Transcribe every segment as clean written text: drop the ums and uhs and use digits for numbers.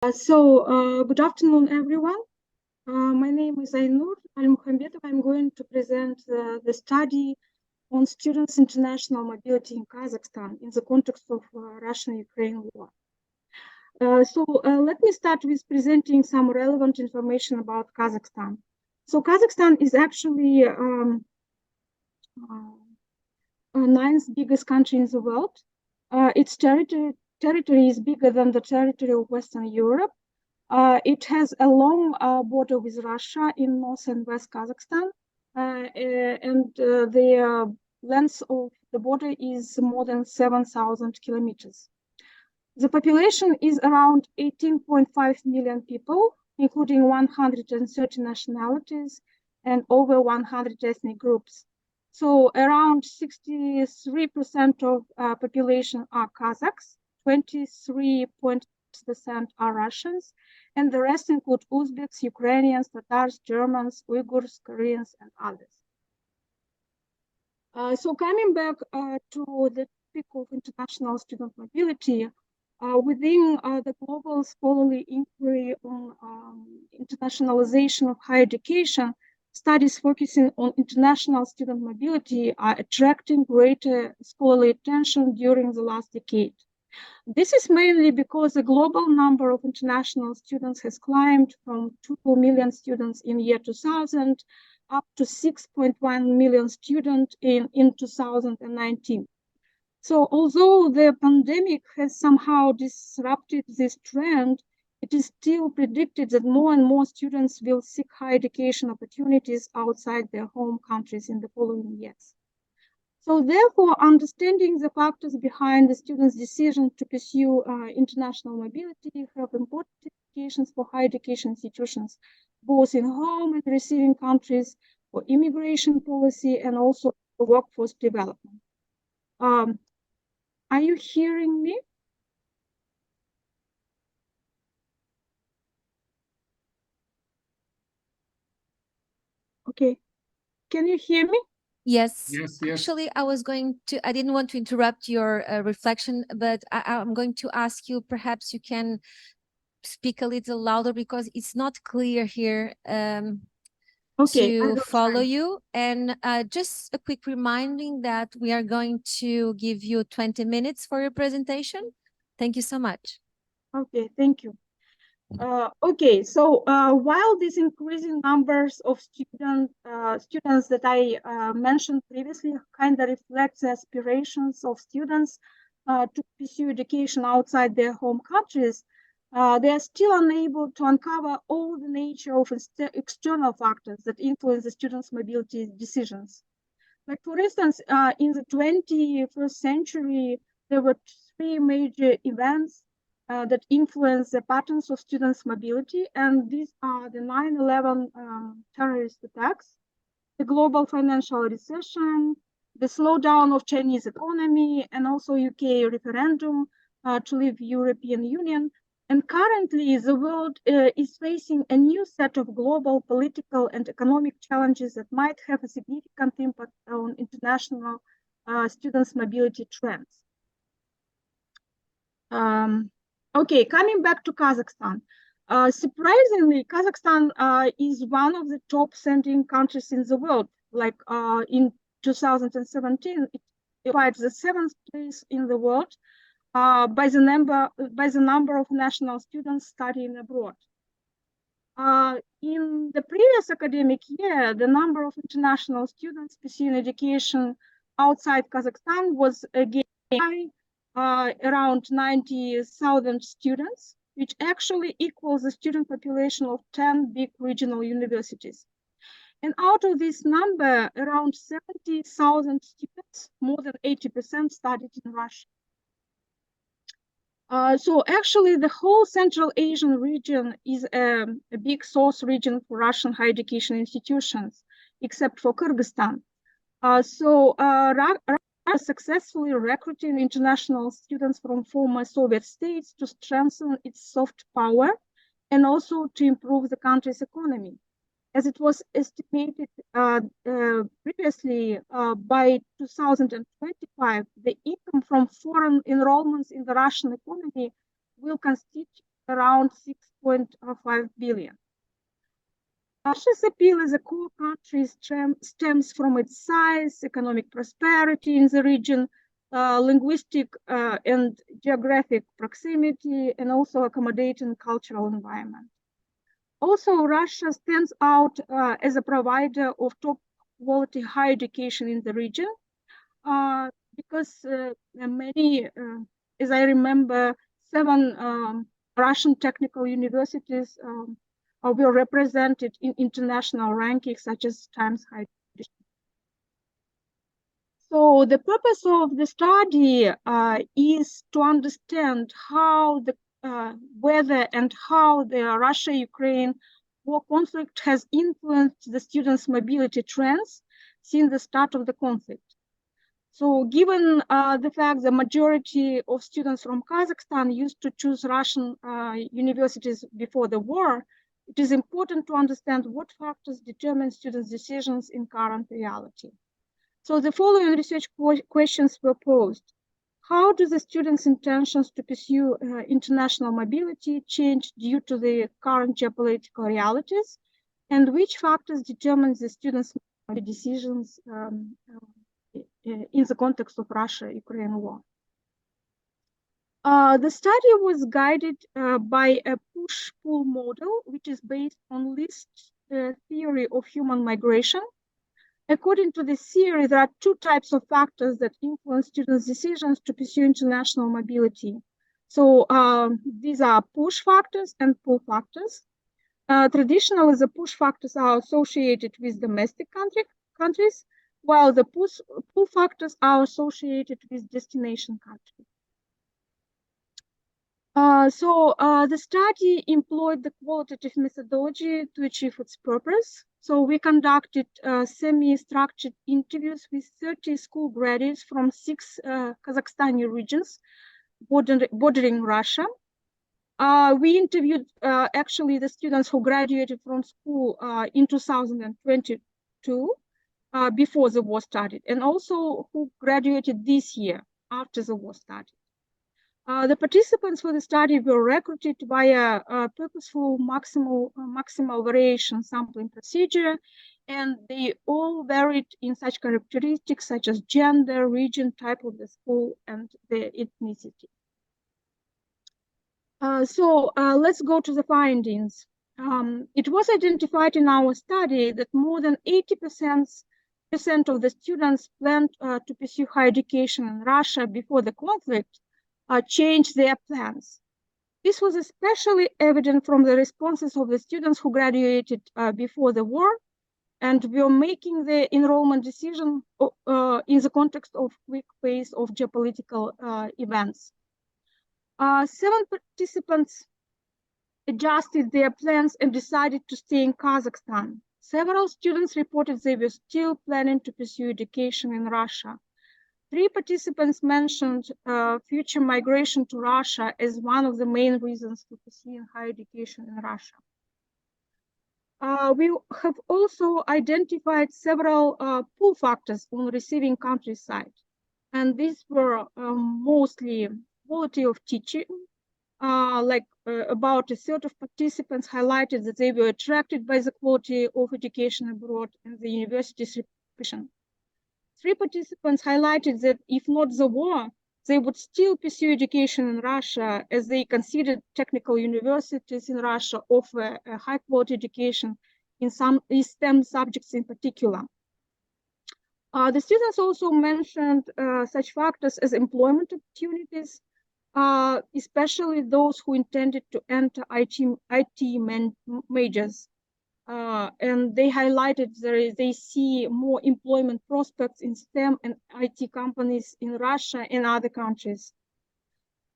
Good afternoon, everyone. My name is Ainur Almukhambetova. I'm going to present the study on students' international mobility in Kazakhstan in the context of Russian-Ukraine war. Let me start with presenting some relevant information about Kazakhstan. So Kazakhstan is actually ninth biggest country in the world. Its territory is bigger than the territory of Western Europe. It has a long border with Russia in North and West Kazakhstan, and the length of the border is more than 7,000 kilometers. The population is around 18.5 million people, including 130 nationalities and over 100 ethnic groups. So around 63% of population are Kazakhs, 23% are Russians, and the rest include Uzbeks, Ukrainians, Tatars, Germans, Uyghurs, Koreans, and others. So coming back to the topic of international student mobility, within the global scholarly inquiry on internationalization of higher education, studies focusing on international student mobility are attracting greater scholarly attention during the last decade. This is mainly because the global number of international students has climbed from 2 million students in year 2000 up to 6.1 million students in 2019. So although the pandemic has somehow disrupted this trend, it is still predicted that more and more students will seek higher education opportunities outside their home countries in the following years. So therefore, understanding the factors behind the students' decision to pursue international mobility have important implications for higher education institutions, both in home and receiving countries, for immigration policy, and also for workforce development. Are you hearing me? Okay. Can you hear me? Yes. Yes. Actually, I didn't want to interrupt your reflection, but I'm going to ask you, perhaps you can speak a little louder because it's not clear here to follow you. And just a quick reminding that we are going to give you 20 minutes for your presentation. Thank you so much. Okay, thank you. Okay, so while these increasing numbers of students that I mentioned previously kind of reflect the aspirations of students to pursue education outside their home countries, they are still unable to uncover all the nature of external factors that influence the students' mobility decisions. Like, for instance, in the 21st century, there were three major events that influence the patterns of students' mobility, and these are the 9/11 terrorist attacks, the global financial recession, the slowdown of Chinese economy, and also UK referendum to leave European Union. And currently, the world is facing a new set of global political and economic challenges that might have a significant impact on international students' mobility trends. Okay, coming back to Kazakhstan. Surprisingly, Kazakhstan is one of the top sending countries in the world. Like in 2017, it occupied the 7th place in the world by the number of national students studying abroad. In the previous academic year, the number of international students pursuing education outside Kazakhstan was again high, around 90,000 students, which actually equals the student population of 10 big regional universities. And out of this number, around 70,000 students, more than 80%, studied in Russia. So actually, the whole Central Asian region is a big source region for Russian higher education institutions, except for Kyrgyzstan. Russia is successfully recruiting international students from former Soviet states to strengthen its soft power and also to improve the country's economy. As it was estimated previously, by 2025, the income from foreign enrollments in the Russian economy will constitute around 6.5 billion. Russia's appeal as a core country stems from its size, economic prosperity in the region, linguistic and geographic proximity, and also accommodating cultural environment. Also, Russia stands out as a provider of top quality higher education in the region because many, as I remember, 7 Russian technical universities were represented in international rankings such as Times Higher Education. So the purpose of the study is to understand how the whether and how the Russia-Ukraine war conflict has influenced the students' mobility trends since the start of the conflict. So given the fact the majority of students from Kazakhstan used to choose Russian universities before the war, it is important to understand what factors determine students' decisions in current reality. So the following research questions were posed. How do the students' intentions to pursue international mobility change due to the current geopolitical realities? And which factors determine the students' decisions in the context of Russia-Ukraine war? The study was guided by a push-pull model, which is based on list theory of human migration. According to this theory, there are 2 types of factors that influence students' decisions to pursue international mobility. So these are push factors and pull factors. Traditionally, the push factors are associated with domestic countries, while the pull factors are associated with destination countries. The study employed the qualitative methodology to achieve its purpose. So we conducted semi-structured interviews with 30 school graduates from 6 Kazakhstani regions bordering Russia. We interviewed actually the students who graduated from school in 2022 before the war started, and also who graduated this year after the war started. The participants for the study were recruited via a purposeful maximal variation sampling procedure, and they all varied in such characteristics such as gender, region, type of the school, and the ethnicity. Let's go to the findings. It was identified in our study that more than 80% of the students planned to pursue higher education in Russia before the conflict changed their plans. This was especially evident from the responses of the students who graduated before the war and were making the enrollment decision in the context of quick pace of geopolitical events. 7 participants adjusted their plans and decided to stay in Kazakhstan. Several students reported they were still planning to pursue education in Russia. 3 participants mentioned future migration to Russia as one of the main reasons for pursuing higher education in Russia. We have also identified several pull factors on receiving country side, and these were mostly quality of teaching. About a third of participants highlighted that they were attracted by the quality of education abroad and the university's reputation. 3 participants highlighted that if not the war, they would still pursue education in Russia, as they considered technical universities in Russia offer a high quality education in some STEM subjects in particular. The students also mentioned such factors as employment opportunities, especially those who intended to enter IT majors. And they highlighted they see more employment prospects in STEM and IT companies in Russia and other countries.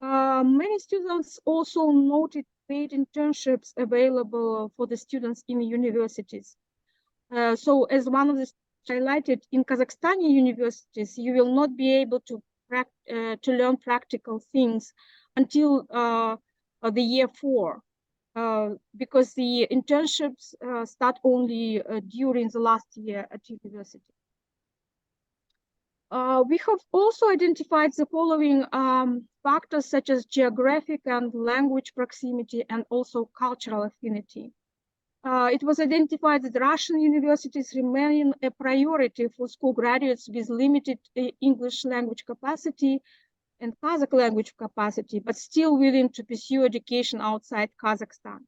Many students also noted paid internships available for the students in universities. So as one of the highlighted, in Kazakhstani universities, you will not be able to learn practical things until the year 4. Because the internships start only during the last year at university. We have also identified the following factors such as geographic and language proximity and also cultural affinity. It was identified that Russian universities remain a priority for school graduates with limited English language capacity and Kazakh language capacity, but still willing to pursue education outside Kazakhstan.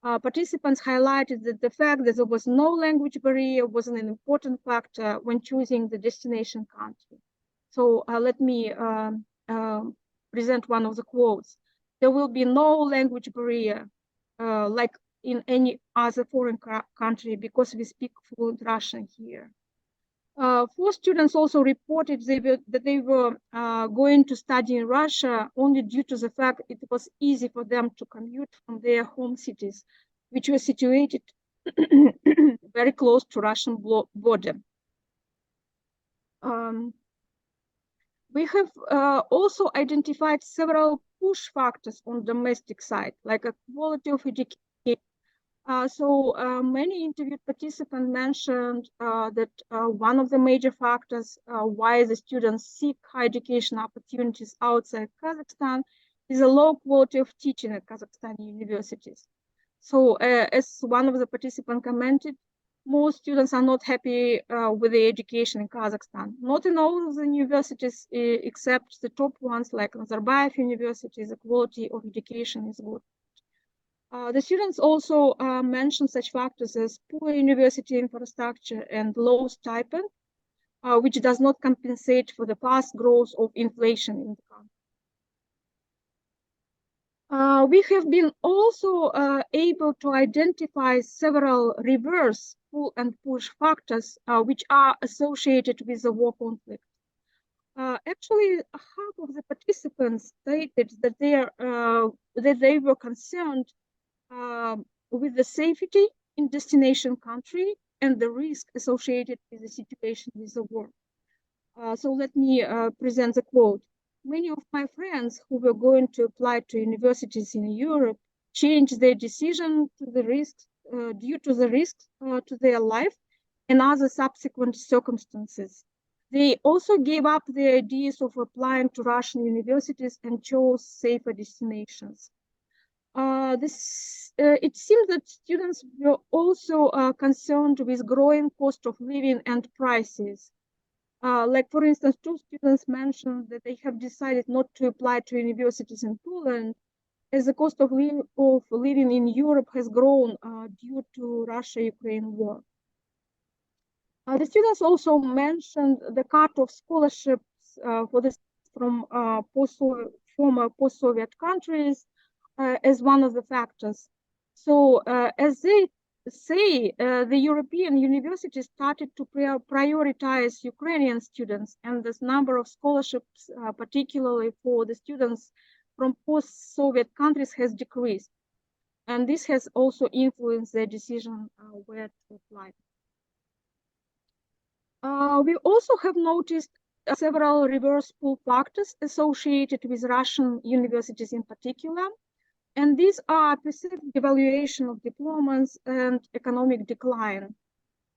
Participants highlighted that the fact that there was no language barrier was an important factor when choosing the destination country. So let me present one of the quotes. There will be no language barrier like in any other foreign country because we speak fluent Russian here. 4 students also reported that they were going to study in Russia only due to the fact it was easy for them to commute from their home cities, which were situated very close to Russian border. We have also identified several push factors on domestic side, like a quality of education. Many interviewed participants mentioned that one of the major factors why the students seek higher education opportunities outside Kazakhstan is a low quality of teaching at Kazakhstani universities. So as one of the participants commented, most students are not happy with the education in Kazakhstan. Not in all of the universities, except the top ones like Nazarbayev University, the quality of education is good. The students also mentioned such factors as poor university infrastructure and low stipend, which does not compensate for the fast growth of inflation in the country. We have been also able to identify several reverse pull and push factors which are associated with the war conflict. Actually, half of the participants stated that they were concerned with the safety in destination country and the risk associated with the situation with the war. So let me present the quote. Many of my friends who were going to apply to universities in Europe changed their decision to the risks due to the risks to their life and other subsequent circumstances. They also gave up the ideas of applying to Russian universities and chose safer destinations. It seems that students were also concerned with growing cost of living and prices. Like, for instance, 2 students mentioned that they have decided not to apply to universities in Poland as the cost of living in Europe has grown due to Russia-Ukraine war. The students also mentioned the cut of scholarships for the from former post-Soviet countries as one of the factors. So as they say, the European universities started to prioritize Ukrainian students, and this number of scholarships, particularly for the students from post-Soviet countries, has decreased. And this has also influenced their decision where to apply. We also have noticed several reverse pull factors associated with Russian universities in particular. And these are perceived devaluation of diplomas and economic decline.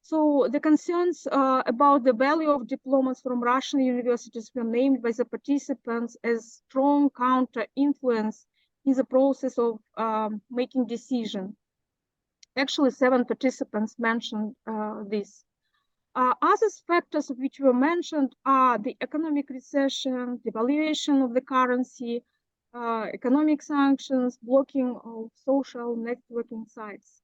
So the concerns about the value of diplomas from Russian universities were named by the participants as strong counter-influence in the process of making decision. Actually, 7 participants mentioned this. Other factors which were mentioned are the economic recession, devaluation of the currency, economic sanctions, blocking of social networking sites.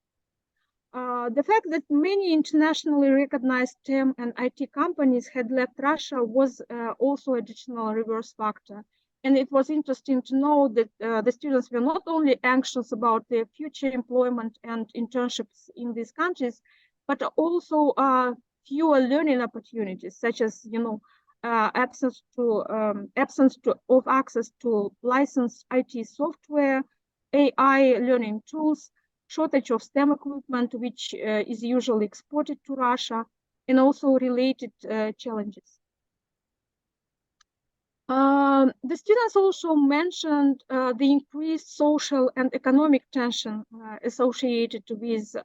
The fact that many internationally recognized STEM and IT companies had left Russia was also additional reverse factor. And it was interesting to know that the students were not only anxious about their future employment and internships in these countries, but also fewer learning opportunities, such as, absence of access to licensed IT software, AI learning tools, shortage of STEM equipment, which is usually exported to Russia, and also related challenges. The students also mentioned the increased social and economic tension associated with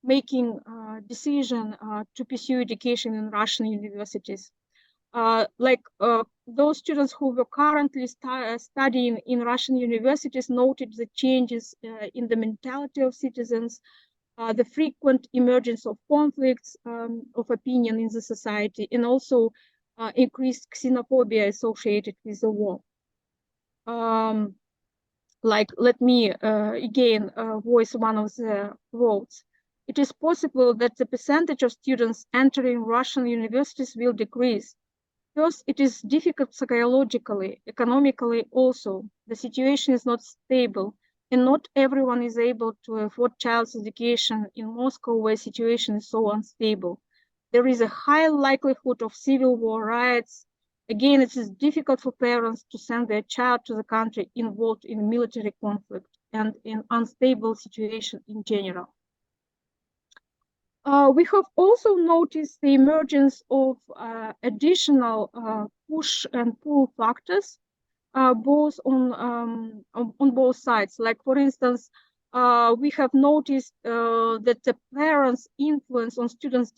making decision to pursue education in Russian universities. those students who were currently studying in Russian universities noted the changes in the mentality of citizens, the frequent emergence of conflicts of opinion in the society, and also increased xenophobia associated with the war. Let me again voice one of the votes. It is possible that the percentage of students entering Russian universities will decrease. First, it is difficult psychologically, economically also. The situation is not stable, and not everyone is able to afford child's education in Moscow, where the situation is so unstable. There is a high likelihood of civil war riots. Again, it is difficult for parents to send their child to the country involved in military conflict and in unstable situation in general. We have also noticed the emergence of additional push and pull factors, both on both sides. Like, for instance, we have noticed that the parents' influence on students'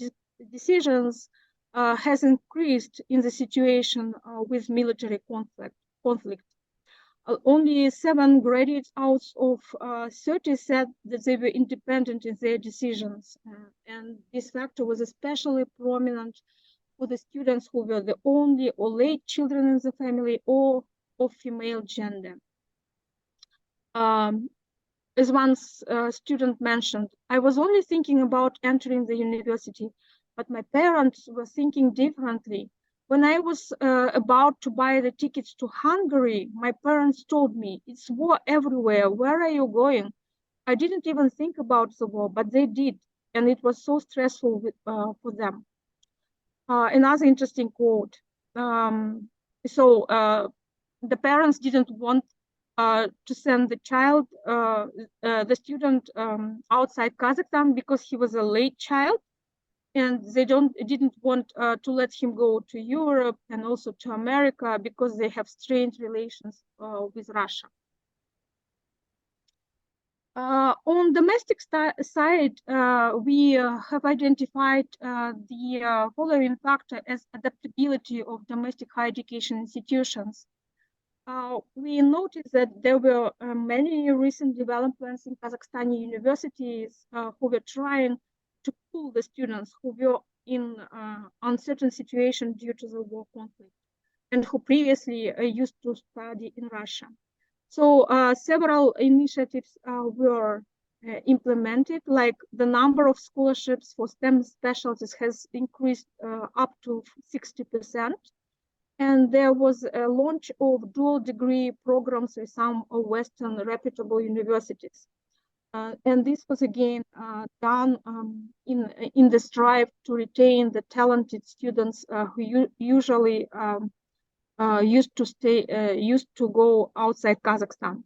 decisions has increased in the situation with military conflict. Only 7 graduates out of 30 said that they were independent in their decisions. And this factor was especially prominent for the students who were the only or late children in the family or of female gender. As one student mentioned, I was only thinking about entering the university, but my parents were thinking differently. When I was about to buy the tickets to Hungary, my parents told me, it's war everywhere, where are you going? I didn't even think about the war, but they did, and it was so stressful for them. Another interesting quote. The parents didn't want to send the child, the student outside Kazakhstan because he was a late child, and they didn't want to let him go to Europe and also to America because they have strained relations with Russia. On domestic side, we have identified the following factor as adaptability of domestic higher education institutions. We noticed that there were many recent developments in Kazakhstani universities who were trying to pull the students who were in uncertain situation due to the war conflict and who previously used to study in Russia. So several initiatives were implemented, like the number of scholarships for STEM specialties has increased up to 60%. And there was a launch of dual degree programs with some Western reputable universities. And this was again done in the strive to retain the talented students who usually used to go outside Kazakhstan.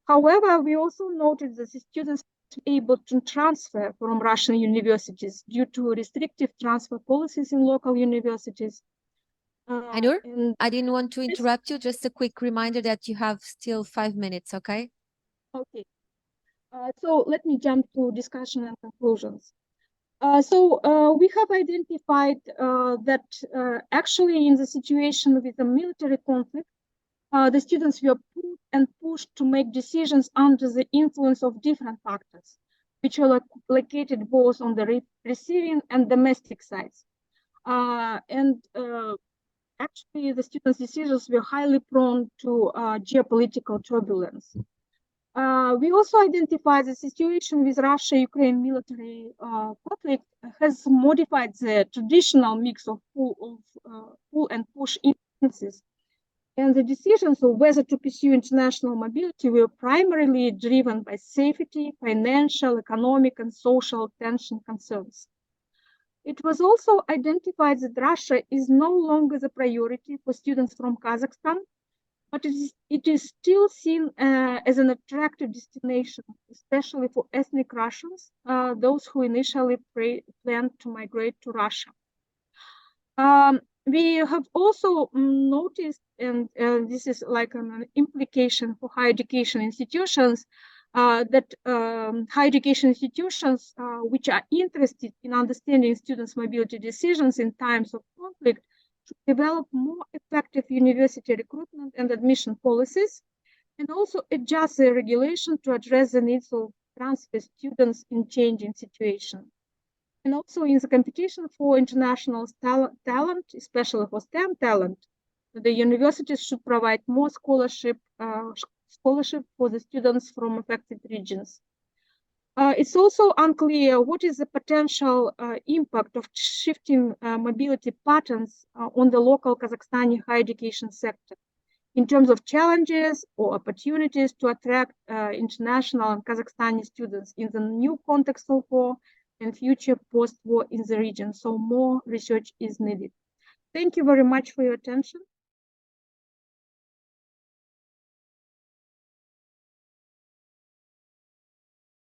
However, we also noted that the students were able to transfer from Russian universities due to restrictive transfer policies in local universities. Ainur, I didn't want to interrupt you. Just a quick reminder that you have still 5 minutes, okay? Okay. So let me jump to discussion and conclusions. We have identified that actually in the situation with the military conflict, the students were pulled and pushed to make decisions under the influence of different factors, which are located both on the receiving and domestic sides. Actually, the students' decisions were highly prone to geopolitical turbulence. We also identified the situation with Russia-Ukraine military conflict has modified the traditional mix of pull and push influences. And the decisions of whether to pursue international mobility were primarily driven by safety, financial, economic, and social tension concerns. It was also identified that Russia is no longer the priority for students from Kazakhstan, but it is still seen as an attractive destination, especially for ethnic Russians, those who initially planned to migrate to Russia. We have also noticed, and this is like an implication for higher education institutions, that higher education institutions which are interested in understanding students' mobility decisions in times of conflict to develop more effective university recruitment and admission policies, and also adjust the regulation to address the needs of transfer students in changing situation. And also in the competition for international talent, especially for STEM talent, the universities should provide more scholarship for the students from affected regions. It's also unclear what is the potential impact of shifting mobility patterns on the local Kazakhstani higher education sector in terms of challenges or opportunities to attract international and Kazakhstani students in the new context of war and future post-war in the region. So more research is needed. Thank you very much for your attention.